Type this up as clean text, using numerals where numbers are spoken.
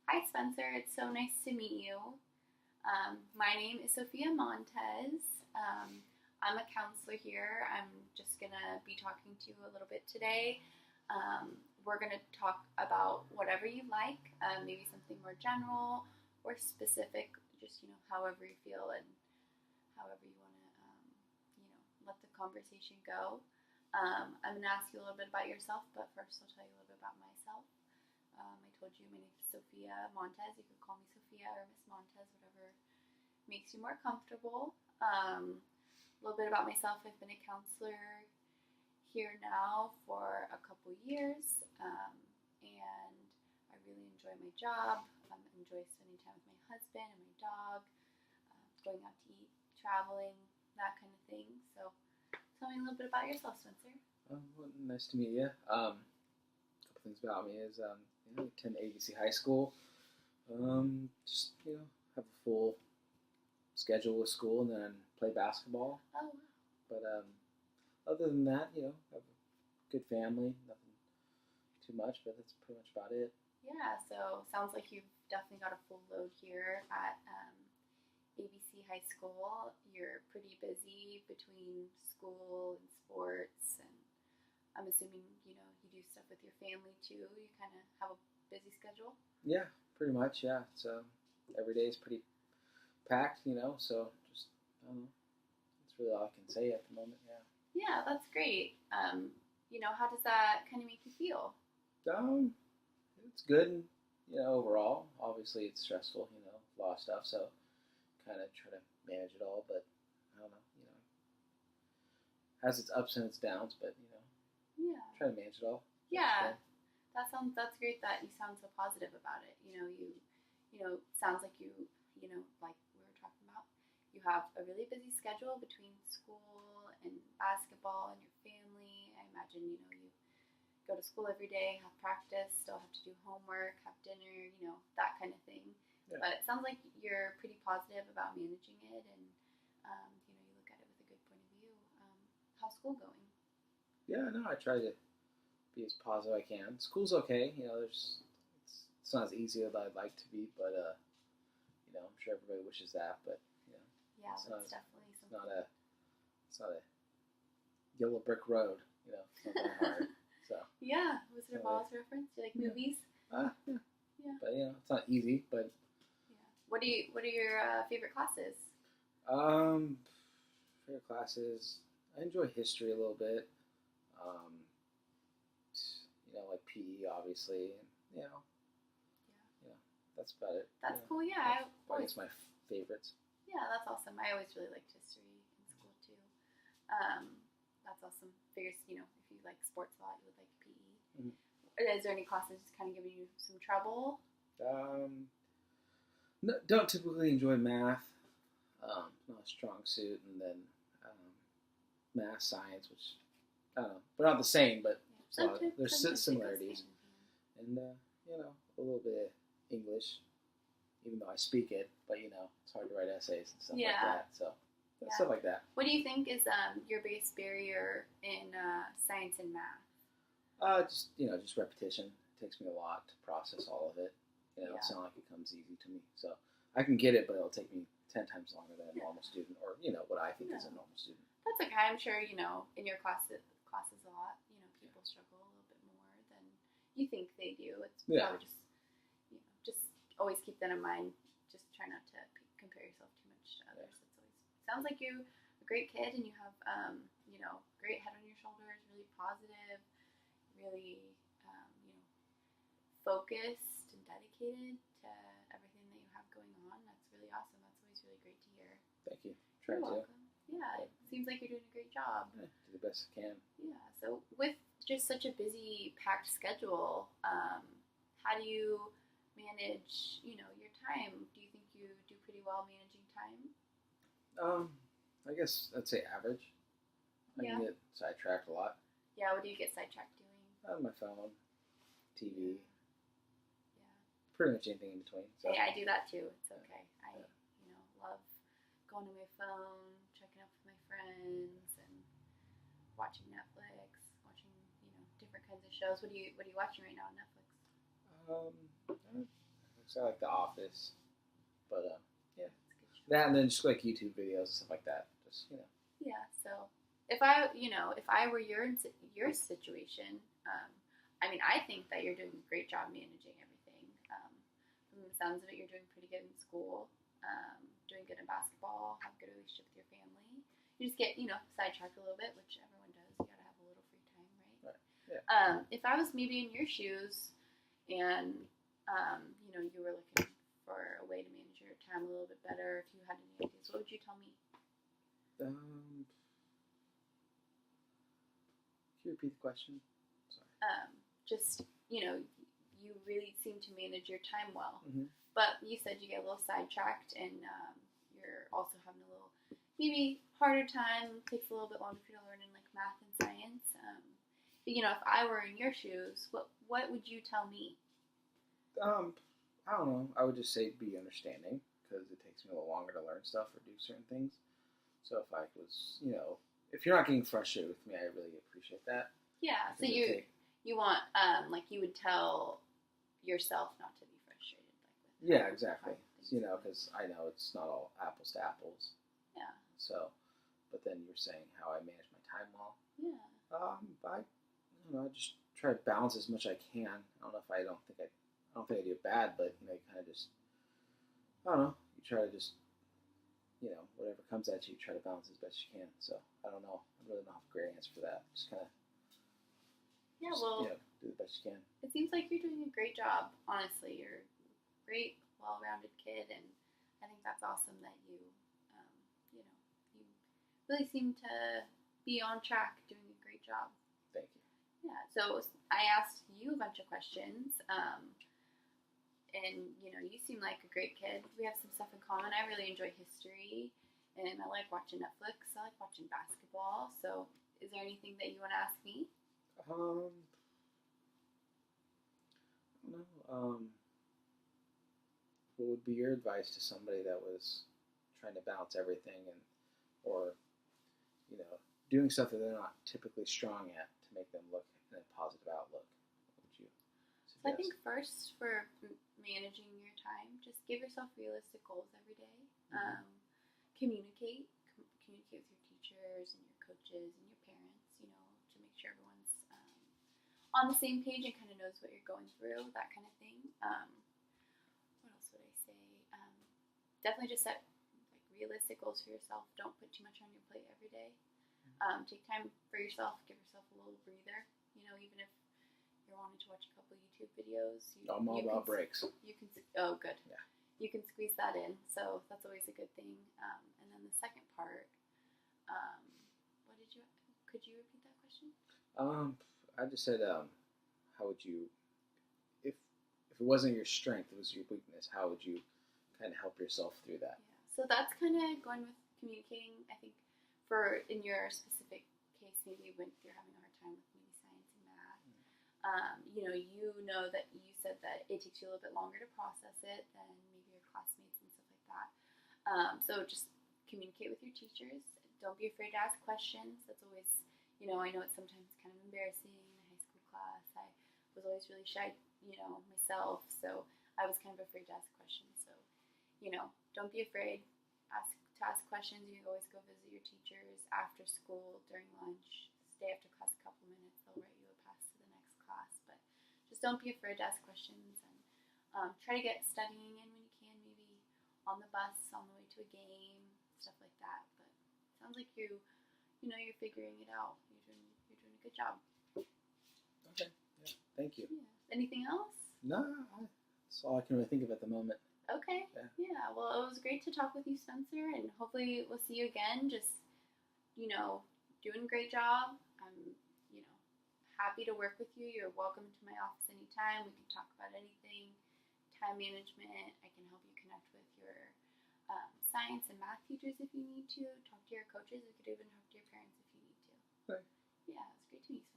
Hi, Spencer. It's so nice to meet you. My name is Sophia Montes. I'm a counselor here. I'm just going to be talking to you a little bit today. We're going to talk about whatever you like, maybe something more general or specific, just, however you feel and however you want to, let the conversation go. I'm going to ask you a little bit about yourself, but first I'll tell you a little bit about myself. I told you my name is Sophia Montes. You can call me Sophia or Miss Montes, whatever makes you more comfortable. A little bit about myself. I've been a counselor here now for a couple years, and I really enjoy my job. I enjoy spending time with my husband and my dog, going out to eat, traveling, that kind of thing. So tell me a little bit about yourself, Spencer. Well, nice to meet you. A couple things about me is I attend ABC High School. Just have a full schedule with school and then play basketball. Oh, wow. But other than that, have a good family. Nothing too much, but that's pretty much about it. Yeah, so sounds like you've definitely got a full load here at ABC High School. You're pretty busy between school and sports, and I'm assuming you do stuff with your family too. You kind of have a busy schedule. Yeah, pretty much. Yeah, so every day is pretty packed. So just I don't know. That's really all I can say at the moment. Yeah. Yeah, that's great. How does that kind of make you feel? It's good. Overall, obviously it's stressful. A lot of stuff. So kind of try to manage it all, but I don't know. Has its ups and its downs, but Yeah. try to manage it all. Yeah, that's great that you sound so positive about it. Sounds like like we were talking about, you have a really busy schedule between school and basketball and your family. I imagine, you go to school every day, have practice, still have to do homework, have dinner, that kind of thing. Yeah. But it sounds like you're pretty positive about managing it and, you look at it with a good point of view. How's school going? Yeah, no, I try to be as positive as I can. School's okay. It's not as easy as I'd like to be, but I'm sure everybody wishes that. But Yeah, it's that's definitely it's something. it's not a yellow brick road. It's not very hard. So Yeah, was it a Wallace reference? Do you like movies? Yeah. Yeah. But it's not easy. But yeah, what are your favorite classes? Favorite classes. I enjoy history a little bit. Like PE, obviously. And, that's about it. That's cool. Yeah, I guess my favorites. Yeah, that's awesome. I always really liked history in school too. That's awesome. Figures, if you like sports a lot, you would like PE. Mm-hmm. Is there any classes just kind of giving you some trouble? No, don't typically enjoy math. Not a strong suit, and then math, science, which I don't know, they're not the same, but there's similarities. And a little bit of English, even though I speak it, but it's hard to write essays and stuff like that. So stuff like that. What do you think is your biggest barrier in science and math? Just repetition. It takes me a lot to process all of it. It's not like it comes easy to me. So I can get it, but it'll take me 10 times longer than a normal student, or what I think is a normal student. That's okay. I'm sure in your classes a lot. People struggle a little bit more than you think they do. It's probably just always keep that in mind. Just try not to compare yourself too much to others. It's always sounds like you're a great kid and you have great head on your shoulders, really positive, really focused and dedicated to everything that you have going on. That's really awesome. That's always really great to hear. Thank you. You're welcome. Yeah, it seems like you're doing a great job. Yeah, do the best I can. Yeah. So with just such a busy, packed schedule, how do you manage, your time? Do you think you do pretty well managing time? I guess I'd say average. I can get sidetracked a lot. Yeah. What do you get sidetracked doing? On my phone, TV. Yeah. Pretty much anything in between. So. Hey, I do that too. It's okay. I love going to my phone, checking up with my friends, and watching Netflix, watching different kinds of shows. What are you watching right now on Netflix? I So I like The Office, but yeah, that and then just like YouTube videos and stuff like that. Just Yeah. So if I were your situation, I mean, I think that you're doing a great job managing everything. From the sounds of it, you're doing pretty good in school, doing good in basketball, have a good relationship with your family. You just get sidetracked a little bit, which everyone does. You gotta have a little free time, right? Yeah. If I was maybe in your shoes, and you were looking for a way to manage your time a little bit better, if you had any ideas, what would you tell me? Can you repeat the question? Sorry. Just you really seem to manage your time well, Mm-hmm. but you said you get a little sidetracked, and you're also having a little maybe harder time. Takes a little bit longer for you to learn in like math and science. But if I were in your shoes, what would you tell me? I don't know. I would just say be understanding because it takes me a little longer to learn stuff or do certain things. So if I was, if you're not getting frustrated with me, I really appreciate that. Yeah. So you want you would tell yourself not to be frustrated, with yeah, exactly. Because I know it's not all apples to apples. Yeah. So, but then you're saying how I manage my time well. Yeah. I just try to balance as much as I can. I don't think I do it bad, but you kind of just, I don't know. You try to just, whatever comes at you, try to balance as best you can. So I don't know. I really don't have a great answer for that. Just kind of. Yeah. Do the best you can. It seems like you're doing a great job. Honestly, you're a great, well-rounded kid, and I think that's awesome that you really seem to be on track, doing a great job. Thank you. Yeah. So I asked you a bunch of questions, and you seem like a great kid. We have some stuff in common. I really enjoy history, and I like watching Netflix. I like watching basketball. So, is there anything that you want to ask me? No. What would be your advice to somebody that was trying to balance everything or doing stuff that they're not typically strong at to make them look in a positive outlook? What would you suggest? So I think first for managing your time, just give yourself realistic goals every day. Mm-hmm. Communicate with your teachers and your coaches and your parents, to make sure everyone's on the same page and kind of knows what you're going through, that kind of thing. What else would I say? Definitely just set realistic goals for yourself. Don't put too much on your plate every day. Take time for yourself. Give yourself a little breather. Even if you're wanting to watch a couple YouTube videos, I'm all about breaks. You can. Oh, good. Yeah. You can squeeze that in. So that's always a good thing. And then the second part. Could you repeat that question? I just said, how would you, if it wasn't your strength, it was your weakness, how would you kind of help yourself through that? Yeah. So that's kind of going with communicating. I think in your specific case, maybe when you're having a hard time with maybe science and math, that you said that it takes you a little bit longer to process it than maybe your classmates and stuff like that. So just communicate with your teachers. Don't be afraid to ask questions. That's always, I know it's sometimes kind of embarrassing in a high school class. I was always really shy, myself. So I was kind of afraid to ask questions. So, don't be afraid. To ask questions. You can always go visit your teachers after school, during lunch. Stay after class a couple minutes. They'll write you a pass to the next class. But just don't be afraid to ask questions, and try to get studying in when you can. Maybe on the bus, on the way to a game, stuff like that. But it sounds like you're figuring it out. You're doing a good job. Okay. Yeah. Thank you. Yeah. Anything else? No, that's all I can really think of at the moment. Okay. Yeah. Well, it was great to talk with you, Spencer, and hopefully we'll see you again. Just, doing a great job. I'm, happy to work with you. You're welcome to my office anytime. We can talk about anything. Time management. I can help you connect with your science and math teachers if you need to. Talk to your coaches. We could even talk to your parents if you need to. Okay. Yeah, it was great to meet you.